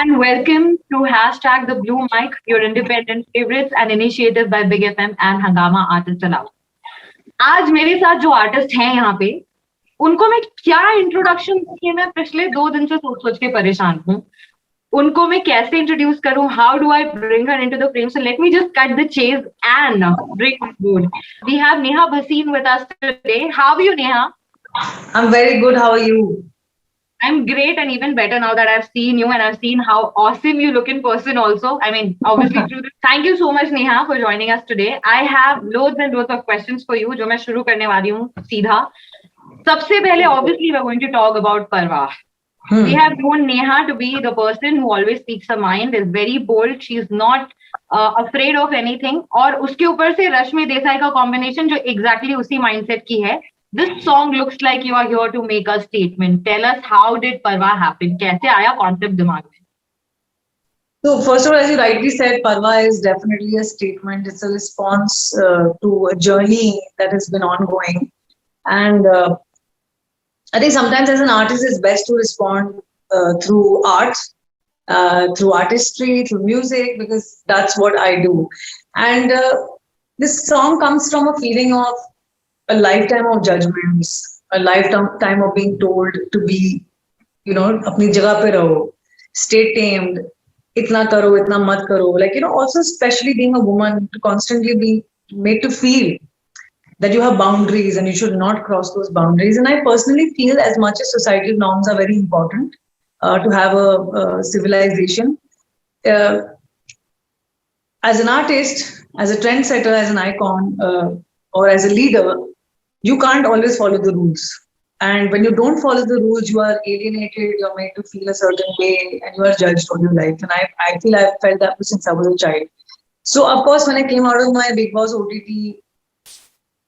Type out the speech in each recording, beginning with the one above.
and welcome to hashtag the Blue Mic, your independent favorites and initiative by Big FM and Hangama Artist Allowed. आज मेरे साथ जो artist हैं यहाँ पे उनको मैं क्या इंट्रोडक्शन दूंगी, मैं पिछले 2 दिन से सोच सोच के परेशान हूँ. उनको मैं कैसे इंट्रोड्यूस करूँ? How do I bring her into the frame? So let me just cut the chase and bring good. We have Neha Bhasin with us today. How are you, Neha? I'm very good. How are you? I'm great, and even better now that I've seen you and I've seen how awesome you look in person also. I mean, obviously through this. Thank you so much, Neha, for joining us today. I have loads and loads of questions for you, जो मैं शुरू करने वाली हूँ सीधा. सबसे पहले, obviously, we're going to talk about Parva. We have known Neha to be the person who always speaks her mind, is very bold. She's not afraid of anything. और उसके ऊपर से रश्मि देसाई का combination जो exactly उसी mindset की है. This song looks like you are here to make a statement. Tell us, how did Parva happen? कैसे आया concept दिमाग में? So first of all, as you rightly said, Parva is definitely a statement. It's a response to a journey that has been ongoing. And I think sometimes as an artist, it's best to respond through art, through artistry, through music, because that's what I do. And this song comes from a feeling of a lifetime of judgments, a lifetime of being told to be, apni jagah pe raho, stay tamed, itna karo, itna mat karo. Like, also especially being a woman, to constantly be made to feel that you have boundaries and you should not cross those boundaries. And I personally feel, as much as societal norms are very important to have a civilization, as an artist, as a trendsetter, as an icon, or as a leader, you can't always follow the rules. And when you don't follow the rules, you are alienated, you're made to feel a certain way, and you are judged all your life. And I feel I've felt that since I was a child. So, of course, when I came out of my Big Boss OTT,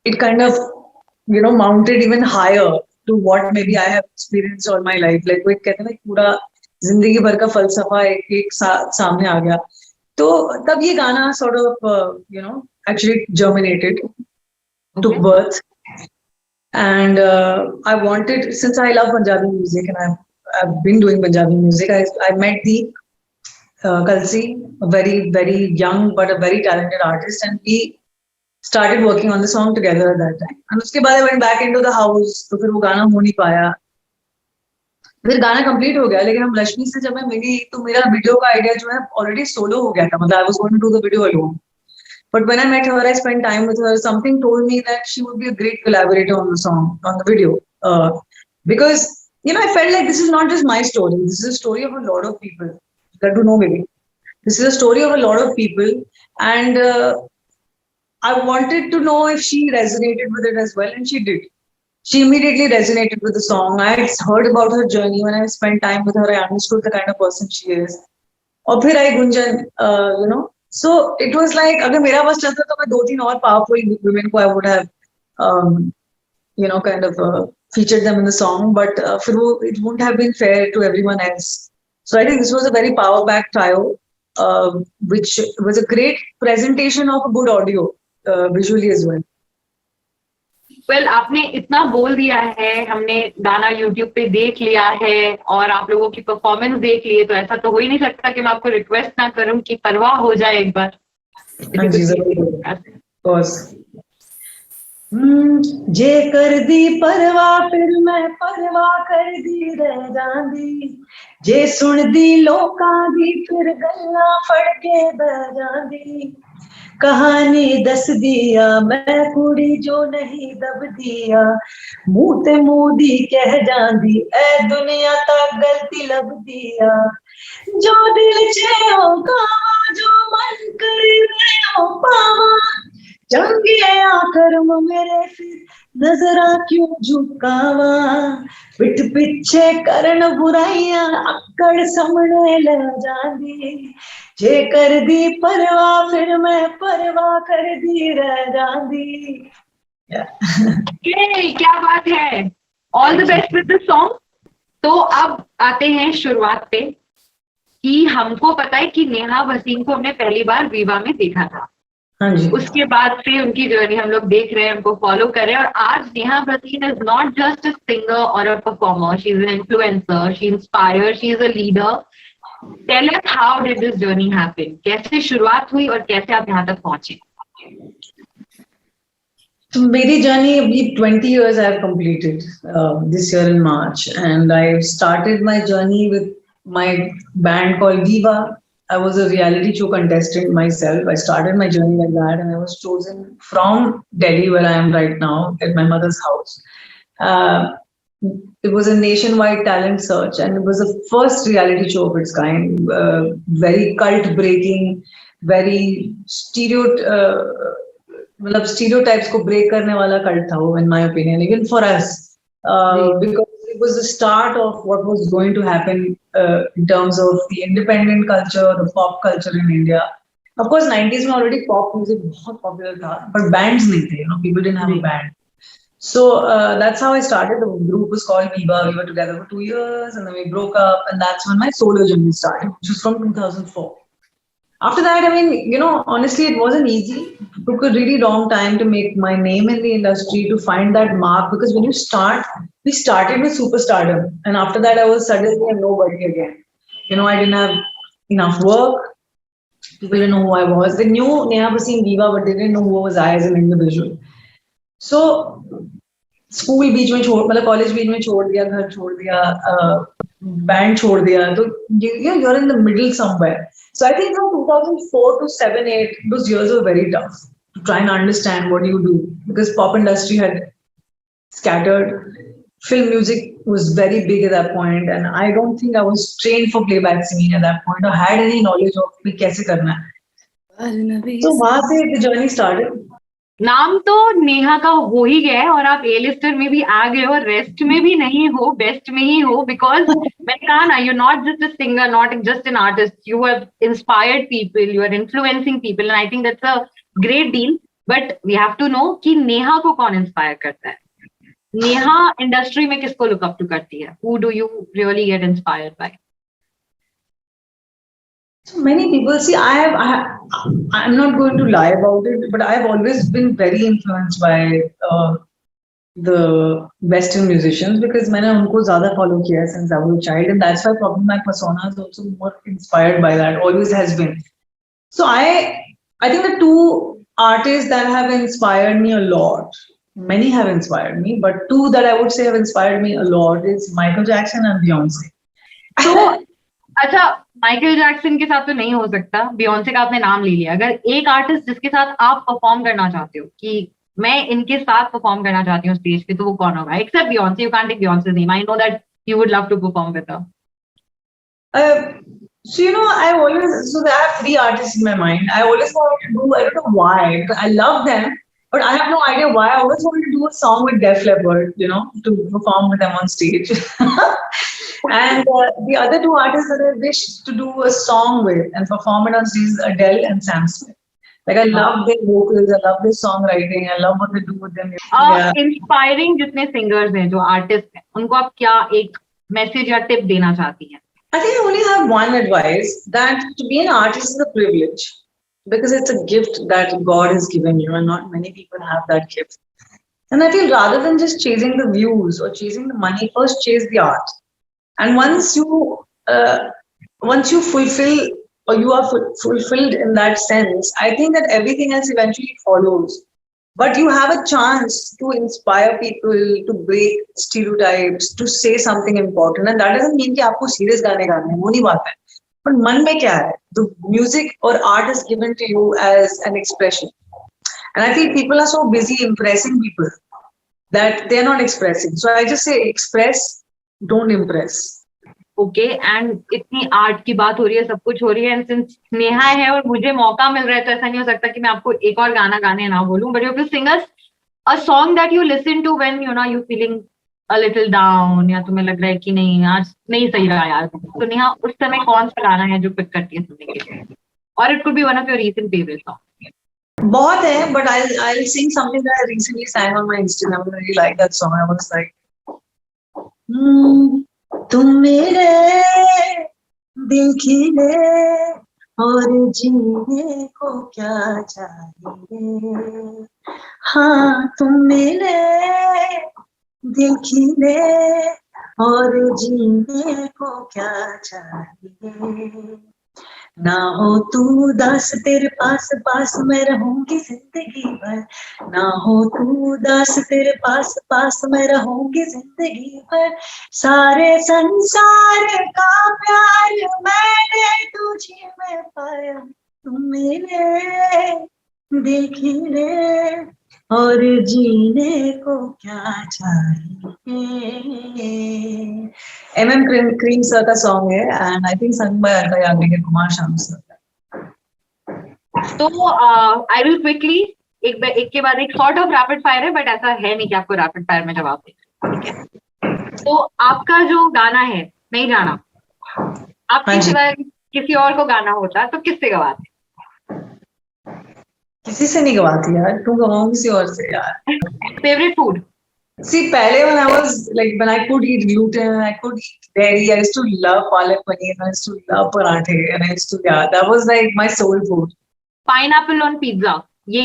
it kind of, mounted even higher to what maybe I have experienced all my life. Like, वो कहते हैं ना, पूरा जिंदगी भर का फलसफा एक साथ सामने आ गया. तो तब ये गाना sort of, actually germinated, took birth. And I wanted, since I love Punjabi music and I've been doing Punjabi music, I met Deep Kalsi, a very, very young but a very talented artist, and we started working on the song together at that time. And उसके बाद I went back into the house, तो फिर वो गाना हो नहीं पाया. फिर गाना complete हो गया, लेकिन हम रश्मि से जब मैं मिली तो मेरा वीडियो का आइडिया जो है already solo हो गया था. मतलब I was going to do the video alone. But when I met her, I spent time with her. Something told me that she would be a great collaborator on the song, on the video. Because, I felt like this is not just my story. This is a story of a lot of people that do know me. This is a story of a lot of people. And I wanted to know if she resonated with it as well. And she did. She immediately resonated with the song. I had heard about her journey. When I spent time with her, I understood the kind of person she is. और फिर आई Gunjan, So it was like, अगर मेरा बस चलता तो मैं 2-3 और powerful women को I would have, kind of featured them in the song, but फिर वो it wouldn't have been fair to everyone else. So I think this was a very power-packed trio, which was a great presentation of a good audio, visually as well. Well, आपने इतना बोल दिया है, हमने गाना YouTube पे देख लिया है और आप लोगों की परफॉर्मेंस देख लिए, तो ऐसा तो हो ही नहीं सकता कि मैं आपको रिक्वेस्ट ना करूं कि परवाह हो जाए एक बार. जे कर दी परवाह फिर मैं परवाह कर दी रह जांदी, जे सुन दी लोकां दी फिर गल्लां फड़ के बह जांदी, कहानी दस दिया मैं कुड़ी जो नहीं दब दिया, मुंह ते मुंह दी कह जांदी ऐ दुनिया ता गलती लब दिया, जो दिल च होगा जो मन करे मैं हो पावा, चंगे आकरम मेरे फिर नजरा क्यों झुकावा, पिठ पिछे करन बुराइयां अक्कड़ सामने ले जांदी, जे कर दी परवाह फिर मैं परवाह कर दी रह जांदी. क्या बात है. All the best with the song. तो अब आते हैं शुरुआत पे कि हमको पता है कि नेहा भसीन को हमने पहली बार विवा में देखा था. उसके बाद से उनकी जर्नी हम लोग देख रहे हैं, उनको फॉलो कर रहे हैं. और आज Neha Bhasin is not just a singer और a performer, she is an influencer, she inspire, she is a leader. Tell us, how did this journey happen? कैसे शुरुआत हुई और कैसे आप यहाँ तक पहुंचे? मेरी journey अभी 20 years I have completed this year in March, and I started my journey with my band called Viva. I was a reality show contestant myself. I started my journey like that, and I was chosen from Delhi, where I am right now, at my mother's house. Uh, it was a nationwide talent search, and it was the first reality show of its kind. Very cult breaking, very मतलब stereotypes को break करने वाला cult था वो, in my opinion, even for us, ji because it was the start of what was going to happen in terms of the independent culture, the pop culture in India. Of course, 90s में already pop music बहुत popular था, but bands नहीं थे, people didn't have a G band. So that's how I started. The group was called Viva. We were together for 2 years, and then we broke up, and that's when my solo journey started, which was from 2004. After that, I mean, honestly, it wasn't easy. It took a really long time to make my name in the industry, to find that mark, because when you start, we started with superstardom, and after that, I was suddenly a nobody again. I didn't have enough work. People didn't know who I was. They knew Neha Bhasin Viva, but they didn't know who was I as an individual. So school बीच में छोड़, मतलब college बीच में छोड़ दिया, घर छोड़ दिया, बैंड छोड़ दिया, तो you're in the middle somewhere. So I think from 2004 to 7 8, those years were very tough to try and understand what you do, because pop industry had scattered. Film music was very big at that point, and I don't think I was trained for playback singing at that point, or had any knowledge of कि कैसे करना है. So वहां से the journey started. नाम तो नेहा का हो ही गया है और आप ए लिस्टर में भी आ गए हो, रेस्ट में भी नहीं हो, बेस्ट में ही हो, बिकॉज मैंने कहा ना, you not just a singer, not just an artist, you have inspired people, you are influencing people, and I think that's a great deal. But we have to know कि नेहा को कौन inspire करता है, Neha industry में किसको look up to करती है, who do you really get inspired by? So many people see. I'm not going to lie about it, but I've always been very influenced by the Western musicians, because मैंने उनको ज़्यादा follow किया है since I was a child, and that's why probably my persona is also more inspired by that. Always has been. So I think the two artists that have inspired me a lot. Many have inspired me, but two that I would say have inspired me a lot is Michael Jackson and Beyonce. तो अच्छा, Michael Jackson के साथ तो नहीं हो सकता, Beyonce का आपने नाम ले लिया, अगर एक आर्टिस्ट जिसके साथ आप परफॉर्म करना चाहते हो कि मैं इनके साथ परफॉर्म करना चाहती हूँ स्टेज पे, तो वो कौन होगा? Except Beyoncé, you can't take Beyoncé's name, I know that you would love to perform with her. So I always, so I have three artists in my mind. I always wanted to do, I don't know why, but I love them, but I have no idea why. I always wanted to do a song with Def Leppard, to perform with them on stage. And the other two artists that I wish to do a song with and perform it on stage is Adele and Sam Smith. Like, I love their vocals, I love their songwriting, I love what they do with their music. Yeah. Inspiring जितने singers हैं, जो artist हैं, उनको आप क्या एक message या tip देना चाहती हैं? I think I only have one advice, that to be an artist is a privilege, because it's a gift that God has given you, and not many people have that gift. And I feel, rather than just chasing the views or chasing the money, first chase the art. And once you fulfill, or you are fulfilled in that sense, I think that everything else eventually follows. But you have a chance to inspire people, to break stereotypes, to say something important. And that doesn't mean कि आपको serious गाने गाने हैं, वो नहीं बात है. But मन में क्या है? The music or art is given to you as an expression. And I feel people are so busy impressing people that they're not expressing. So I just say express, don't impress. Okay, and इतनी art की बात हो रही है, सब कुछ हो रही है, एंड सिंस नेहा है और मुझे मौका मिल रहा है, तो ऐसा नहीं हो सकता कि मैं आपको एक और गाना गाने ना बोलूं, but you will sing us a song that you listen to when you feeling a little down, या तुम्हें लग रहा है कि नहीं आज नहीं सही रहा यार, तो नेहा उस समय कौन सा गाना है जो पिक करती है सुनने के लिए, और it could be one of your recent favourite song? बहुत है, but I'll sing something that I recently sang on my Instagram. I really like that song. I was like, तुम मेरे दिल खिले और जीने को क्या चाहिए, हाँ तुम मेरे दिल खिले और जीने को क्या चाहिए, ना हो तू उदास तेरे पास पास मैं रहूंगी जिंदगी भर, ना हो तू उदास तेरे पास पास मैं रहूंगी जिंदगी भर, सारे संसार का प्यार मैंने तुझे में पाया, तुम मेरे देखी रे, और जीने को क्या चाहिए। एम क्रीम सर का सॉन्ग है and I think sung by Alka Yagnik and Kumar Sanu sir. तो आई विल क्विकली एक के बाद एक सॉर्ट ऑफ रैपिड फायर है, बट ऐसा है नहीं कि आपको रैपिड फायर में जवाब देना, ठीक है? तो आपका जो गाना है नहीं जाना, हाँ आपके जी, सिवाय किसी और को गाना होता तो किससे गवाते? किसी से नहीं गवाती यार, तू गवाऊं किसी और से यार। Favourite food? See, pehle when I was like when I could eat gluten, I could eat dairy. I used to love palak paneer. I used to love parathe, and I used to that was like my soul food. Pineapple on pizza, ये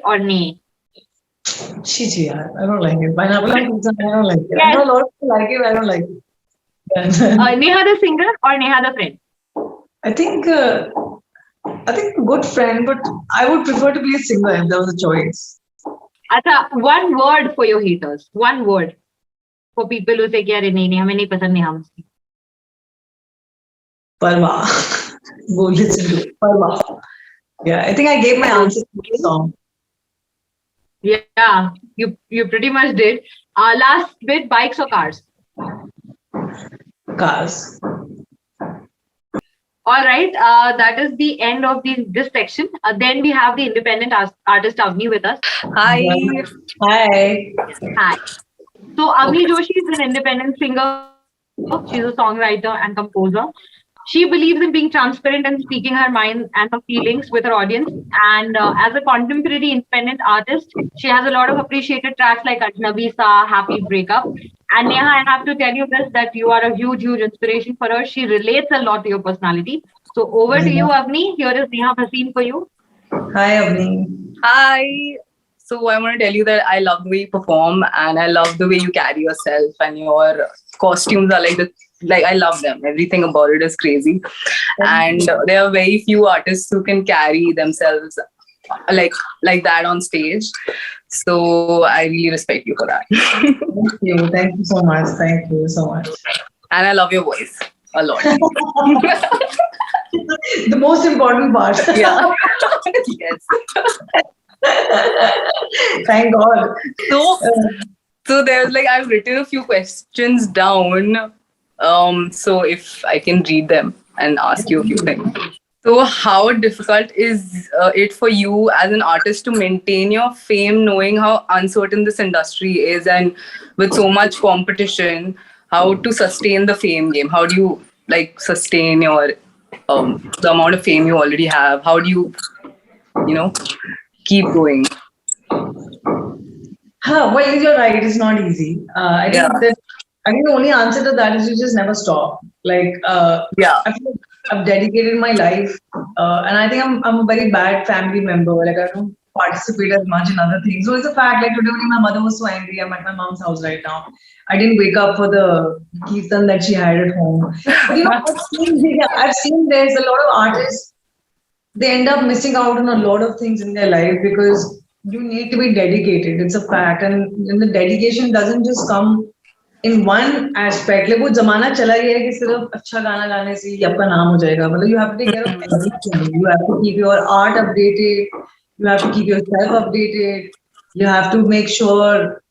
और नहीं? Chi yaar, I don't like it. Pineapple on pizza, I don't like it. I know Yes. a lot of people like it. I don't like it. Neha the singer और Neha the friend? I think I think a good friend, but I would prefer to be a singer if there was a choice. अच्छा, one word for your haters, one word for people who से कि अरे नहीं नहीं हमें नहीं पसंद नेहा बसीन. Parva. Go listen to it. Parva. Yeah, I think I gave my answer to the song. Yeah, you pretty much did. Last bit, bikes or cars? Cars. All right, that is the end of this section. Then we have the independent artist Avni with us. Hi. Hi. Hi. So Avni Joshi is an independent singer. She's a songwriter and composer. She believes in being transparent and speaking her mind and her feelings with her audience. And as a contemporary independent artist, she has a lot of appreciated tracks like Ajnabi Sa, Happy Breakup. And Neha, I have to tell you this, that you are a huge, huge inspiration for her. She relates a lot to your personality. So over to you, Avni. Here is Neha Bhasin for you. Hi, Avni. Hi. So I want to tell you that I love the way you perform and I love the way you carry yourself, and your costumes are like I love them. Everything about it is crazy. And there are very few artists who can carry themselves like that on stage. So I really respect you for that. Thank you. Thank you so much. Thank you so much. And I love your voice a lot. The most important part. Yeah. Yes. Thank God. So there's I've written a few questions down. So if I can read them and ask you a few things. So how difficult is it for you as an artist to maintain your fame, knowing how uncertain this industry is, and with so much competition, how to sustain the fame game? How do you sustain your the amount of fame you already have? How do you keep going? Well, you're right. It's not easy. I think the only answer to that is you just never stop. I feel like I've dedicated my life, and I think I'm a very bad family member. Like I don't participate as much in other things. So it's a fact. Like today, my mother was so angry. I'm at my mom's house right now. I didn't wake up for the kirtan that she had at home. But I've seen there's a lot of artists. They end up missing out on a lot of things in their life because you need to be dedicated. It's a fact, and the dedication doesn't just come in one aspect. Like वो जमाना चला गया है कि सिर्फ अच्छा गाना गाने से ही आपका नाम हो जाएगा. मतलब you have to take care of everything. You have to keep your art updated. You have to keep yourself updated. You have to make sure.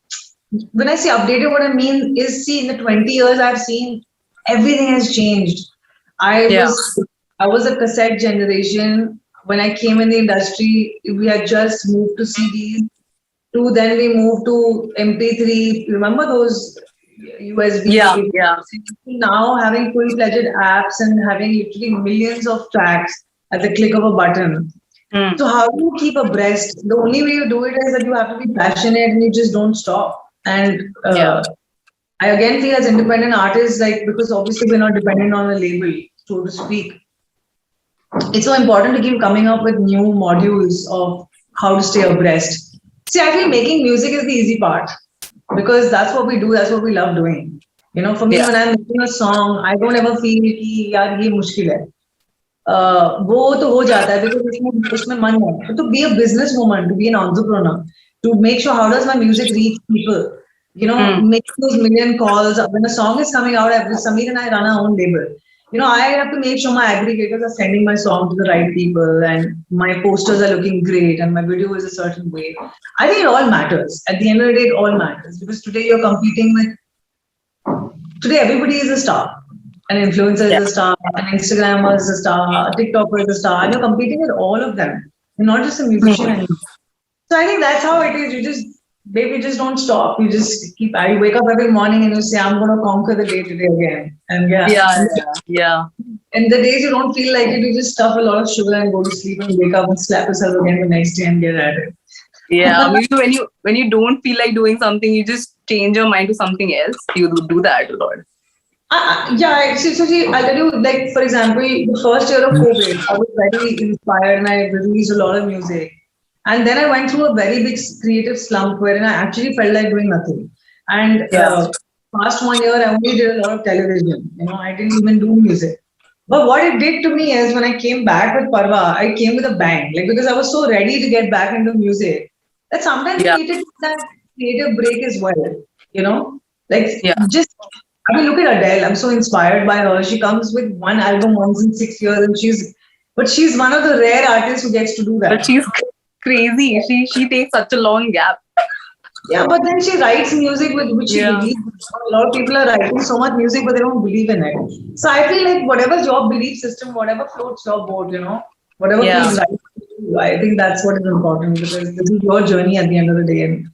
When I say updated, what I mean is, see, in the 20 years I've seen everything has changed. I was a cassette generation. When I came in the industry, we had just moved to CDs. Then we moved to MP3. Remember those USB? Yeah. Now having full-fledged apps and having literally millions of tracks at the click of a button. So how do you keep abreast? The only way you do it is that you have to be passionate and you just don't stop. And I again feel as independent artists, because obviously we're not dependent on a label, so to speak. It's so important to keep coming up with new modules of how to stay abreast. See, I feel making music is the easy part because that's what we do. That's what we love doing. For me, Yeah. when I'm making a song, I don't ever feel कि यार ये मुश्किल है. वो तो हो जाता है because उसमें मन है. To be a business woman, to be an entrepreneur, to make sure how does my music reach people, make those million calls. When a song is coming out, Sameer and I run our own label. I have to make sure my aggregators are sending my song to the right people and my posters are looking great and my video is a certain way. I think it all matters. At the end of the day, it all matters because today everybody is a star. An influencer is Yeah. a star, an Instagrammer is a star, a TikToker is a star, and you're competing with all of them. You're not just a musician Hmm. anymore. So I think that's how it is. Baby, you just don't stop. You just keep. I wake up every morning and you say, I'm going to conquer the day today again. And yeah, Yeah, yeah, yeah. and the days you don't feel like it, you just stuff a lot of sugar and go to sleep and wake up and slap yourself again the next day and get at it. Yeah, maybe when you don't feel like doing something, you just change your mind to something else. You do that a lot. Yeah, see, I'll tell you, like, for example, the first year of COVID, I was very inspired and I released a lot of music. And then I went through a very big creative slump wherein I actually felt like doing nothing. And Yeah. past 1 year, I only did a lot of television. I didn't even do music. But what it did to me is when I came back with Parva, I came with a bang. Like, because I was so ready to get back into music that sometimes you Yeah. need to take that creative break as well. You know, like Yeah. just I mean, look at Adele. I'm so inspired by her. She comes with one album once in 6 years, and she's one of the rare artists who gets to do But that. she's crazy. She takes such a long gap. Yeah, but then she writes music with which she Yeah. believes. A lot of people are writing so much music, but they don't believe in it. So I feel like whatever your belief system, whatever floats your boat, whatever Yeah. feels right to you, I think that's what is important because this is your journey at the end of the day, and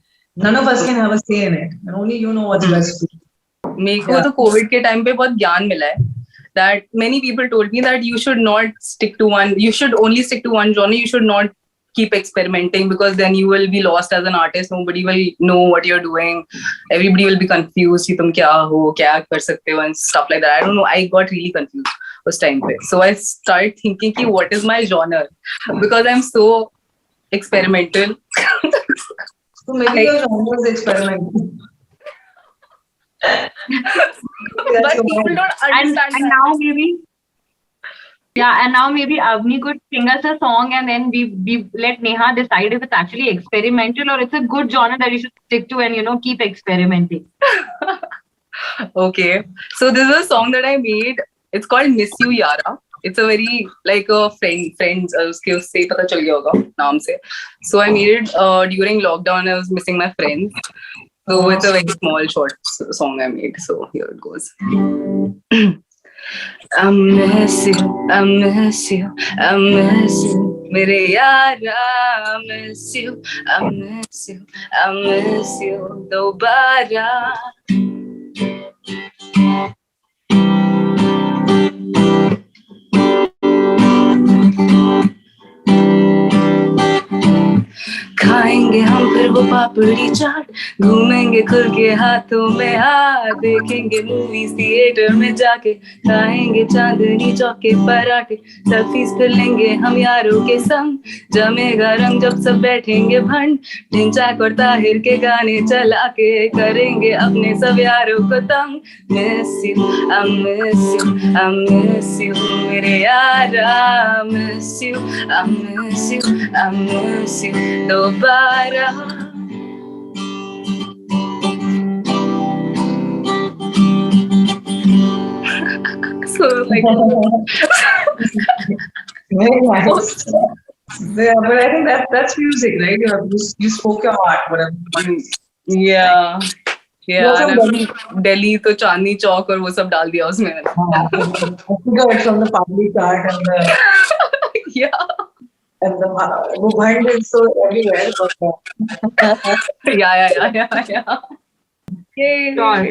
none of us can have a say in it, and only you know what's best for you. मेरे को Yeah. तो Covid के time पे बहुत ज्ञान मिला है that many people told me that you should not stick to one, you should only stick to one genre, you should not keep experimenting because then you will be lost as an artist, nobody will know what you're doing, everybody will be confused कि तुम क्या हो, क्या कर सकते हो and stuff like that. I don't know, I got really confused उस time पे. So I started thinking कि what is my genre because I'm so experimental. So maybe your genre is experimental. But people don't And understand that. now maybe, yeah, and now maybe Avni could sing us a song and then we let Neha decide if it's actually experimental or it's a good genre that you should stick to and keep experimenting. Okay, so this is a song that I made. It's called Miss You Yara. It's a very like a friends उसके उससे पता चल गया होगा नाम से. So I made it during lockdown. I was missing my friends. So it's a very small short song I made. So here it goes. I miss you, I miss you, I miss you, mere yaara. I miss you, I miss you, I miss you, dobara. खाएंगे हम फिर वो पापड़ी चाट, घूमेंगे खुल के हाथों में हाथ, देखेंगे मूवीज थिएटर में जाके, खाएंगे चांदनी चौक के पराठे, सेल्फीज फिर लेंगे हम यारों के संग, जमेगा रंग जब सब बैठेंगे भंड, ढिंचाक और ताहिर के गाने चला के, करेंगे अपने सब यारों को तंग. Miss you, I miss you, I miss you मेरे यारा. I miss you, I miss you, I miss you dobara. So like Very nice. Yeah, but I think that's music, right? You spoke your heart, whatever. yeah. Yeah, You're and from I'm Delhi. from Delhi, तो चांदनी चौक और वो सब डाल दिया उसमें. I figure it's from the family chart Yeah. and the Bhand is so everywhere. But, Yeah. Yay. Sure.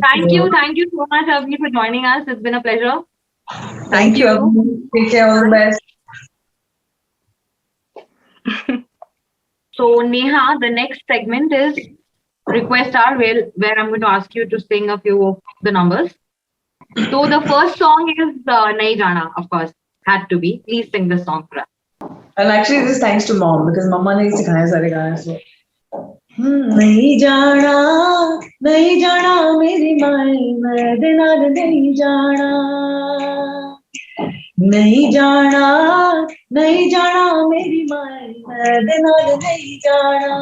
thank you. Thank you so much, Avni, for joining us. It's been a pleasure. Thank you. Take care. All the best. So, Neha, the next segment is Request Hour, where I'm going to ask you to sing a few of the numbers. So, the first song is Nahi Jana, of course, had to be. Please sing this song for us. And actually, this is thanks to mom because mama ne sikhaya sare gaane. So नहीं जाना नहीं जाना मेरी माए मैं दे नाल नहीं जाना नहीं जाना नहीं जाना मेरी माए मैं दे नाल नहीं जाना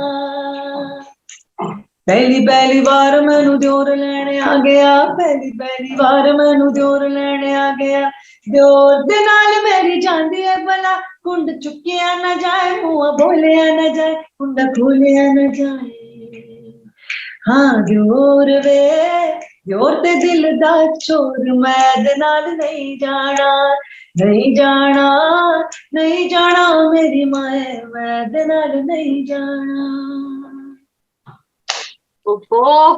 पहली पहली बार मैनू दियोर लैने आ गया पहली पहली बार मैनू दियोर लैने आ गया दियोर दे नाल मेरी जांदी है भला कुंड चुकिया ना जाए मुआ बोलिया ना जाए कुंड खोलिया ना जाए हाँ दियोर वे दियोर ते दिल दा चोर मैं दे नाल नहीं जाना नहीं जाना नहीं जाना मेरी माए मैं दे नाल नहीं जाना ओहो,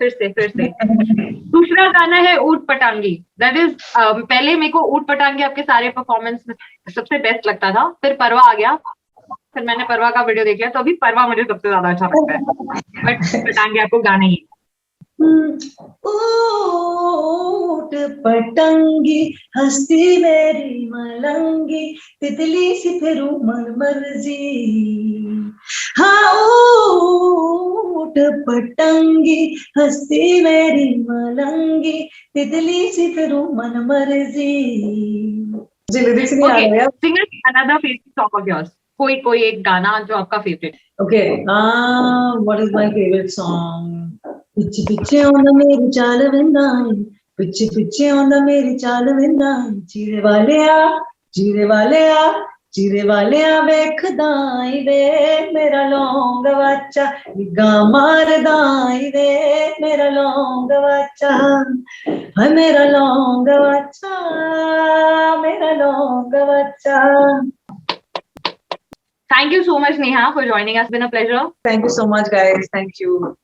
फिर से दूसरा गाना है ऊट पटांगी. दैट इज पहले मेरे को ऊट पटांगी आपके सारे परफॉर्मेंस में सबसे बेस्ट लगता था. फिर परवा आ गया, फिर मैंने परवा का वीडियो देख लिया, तो अभी परवा मुझे सबसे ज्यादा अच्छा लगता है. बट पटांगी आपको गाना ही ऊट पतंगी हंसती मेरी मलंगी तितली सी फिरू मन मर्जी हाँ ऊट पतंगी हंसती मेरी मलंगी तितली सी फिरू मन मर्जी मुझे लिरिक्स नहीं आ रहा यार. Sing another favourite song of yours. कोई एक गाना जो आपका favourite. Okay, what is my favorite song? पिच्चे पिच्चे आंदा मेरी चाल विंदाई पिच्चे पिच्चे आंदा मेरी चाल विंदाई चीरे वाले आ वेखदाई वे मेरा लौंग वाचा निगा मारदाई वे मेरा लौंग वाचा हाय मेरा लौंग वाचा मेरा लौंग वाचा. Thank you so much, Neha, for joining us. It's been a pleasure. Thank you so much, guys. Thank you.